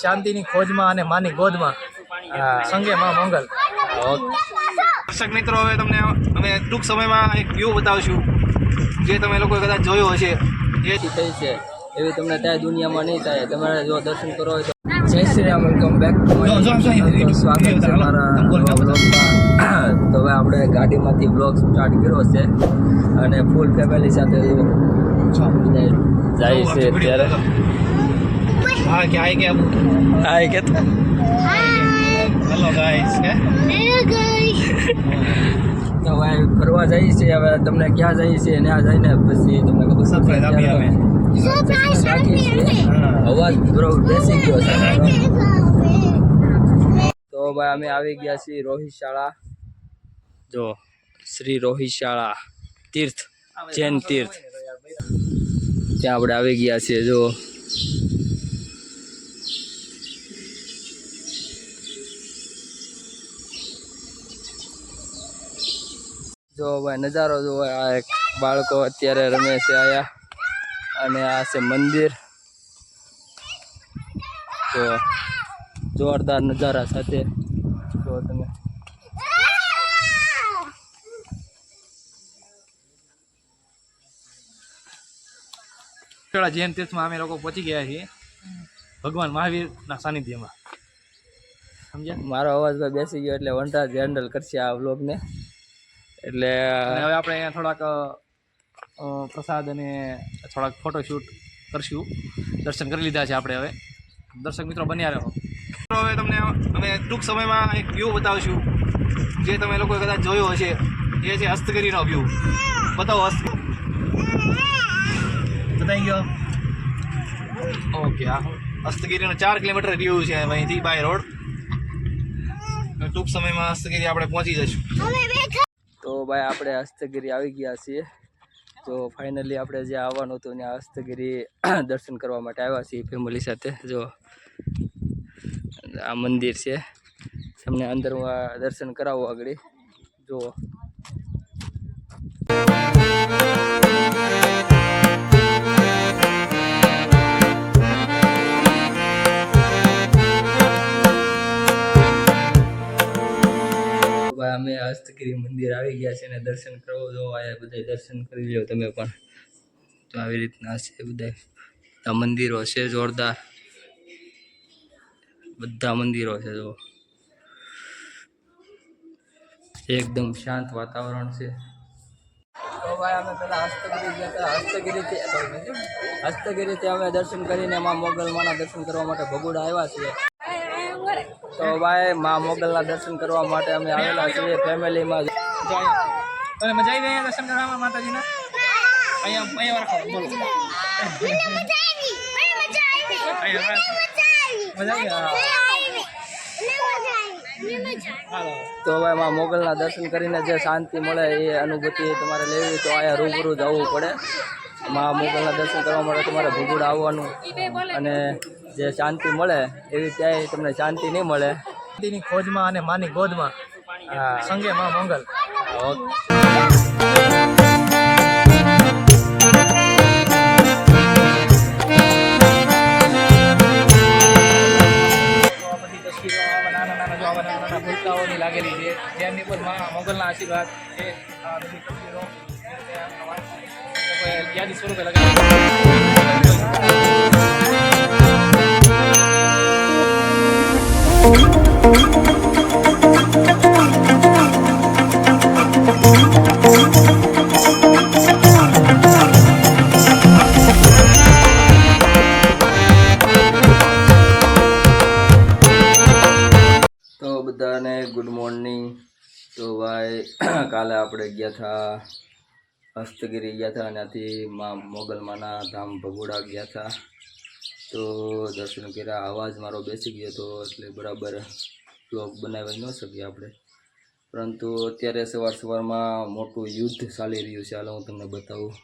શાંતિની ખોજમાં અને માની ગોદમાં સંગે માં મોગલ. દર્શક મિત્રો, હવે તમને અમે ટૂંક સમયમાં એક વ્યૂ બતાવશું જે તમે લોકોએ કદાચ જોયો હશે. એ થઈ છે એવી તમને ત્યાં દુનિયામાં નહીં થાય. તમારે જો દર્શન કરો હોય તો જય શ્રી રામ, વેલકમ બેક. સ્વાગત છે મારા બ્લોગમાં. તો હવે આપણે ગાડીમાંથી બ્લોગ સ્ટાર્ટ કર્યો છે અને ફૂલ ફેમિલી સાથે જાય છે અત્યારે. હા ક્યાં કે હા કે હેલો ગાઈસ. તો હવે ફરવા જઈએ છીએ. હવે તમને ક્યાં જઈએ છીએ ત્યાં જઈને પછી તમને ખબર અવાજ બરોબર બેસી ગયો છે. તો ભાઈ અમે આવી ગયા છીએ રોહિશાળા. જો શ્રી રોહિશાળા તીર્થ, જૈન તીર્થ, ત્યાં આપણે આવી ગયા છીએ. જો ભાઈ નજારો જો આ એક બાળકો અત્યારે રમે છે આયા, અને આ છે મંદિર. તો જોરદાર નજારા સાથે જો તમે. જૈન તીર્થમાં અમે લોકો પહોંચી ગયા છીએ ભગવાન મહાવીરના સાનિધ્યમાં. સમજ્યા? મારો અવાજ ભાઈ બેસી ગયો એટલે વંટા જ હેન્ડલ કરશે આ વ્લોગને. એટલે હવે આપણે અહીંયા થોડાક પ્રસાદ અને થોડાક ફોટોશૂટ કરશું. દર્શન કરી લીધા છે આપણે. હવે દર્શક મિત્રો બન્યા રહો. હવે તમને અમે ટૂંક સમયમાં એક વ્યૂ બતાવશું જે તમે લોકોએ કદાચ જોયો હશે. એ છે હસ્તગીરીનો વ્યૂ. બતાવો બતાવી ગયો. ઓકે, આ હસ્તગીરીનો 4 કિલોમીટર વ્યૂ છે અહીંથી બાય રોડ. ટૂંક સમયમાં હસ્તગીરી આપણે પહોંચી જઈશું. તો ભાઈ આપણે હસ્તગીરી આવી ગયા છીએ. તો ફાઇનલી આપણે જે આવવાનું હતું ત્યાં હસ્તગીરી દર્શન કરવા માટે આવ્યા છીએ ફેમિલી સાથે. જો આ મંદિર છે, તમને અંદર દર્શન કરાવો આગળ. જુઓ અમે હસ્તગીરી મંદિર આવી ગયા છે અને દર્શન કરો. જો આ બધા દર્શન કરી લો તમે પણ. તો આવી રીતના છે બધા મંદિરો છે જોરદાર. બધા મંદિરો છે જો એકદમ શાંત વાતાવરણ છે. તો ભાઈ અમે પેલા હસ્તગીરી ગયા હતા. હસ્તગીરીથી અમે દર્શન કરીને માં મોગલમાના દર્શન કરવા માટે ભગોડા આવ્યા છીએ. તો ભાઈ માં મોગલના દર્શન કરવા માટે અમે આવેલા છીએ ફેમિલીમાં. તને મજા આવી અહીંયા દર્શન કરવામાં માતાજીના? અહીંયા રાખો. બોલો. તો ભાઈ માં મોગલના દર્શન કરીને જે શાંતિ મળે એ અનુભૂતિ તમારે લેવી તો અહીંયા રૂબરૂ જવું પડે. માં મોગલના દર્શન કરવા માટે તમારે ભગોડા આવવાનું, અને જે શાંતિ મળે એવી ક્યાંય તમને શાંતિ નહીં મળે. શાંતિની ખોજમાં અને માની ગોદમાં સંગે માં મોગલ. ભૂલકાઓની લાગેલી છે જેમની પર મોગલના આશીર્વાદ એ બધી તસવીરો યાદી સ્વરૂપે બધાને ગુડ મોર્નિંગ. તો ભાઈ કાલે આપણે ગયા હતા હસ્તગીરી ગયા હતા, ત્યાંથી માં મોગલમાના ધામ ભગોડા ગયા હતા. તો દર્શન કર્યા. અવાજ મારો બેસી ગયો હતો એટલે બરાબર બ્લોગ બનાવી ન શકીએ આપણે. પરંતુ અત્યારે સવારમાં મોટું યુદ્ધ ચાલી રહ્યું છે. હાલ હું તમને બતાવું.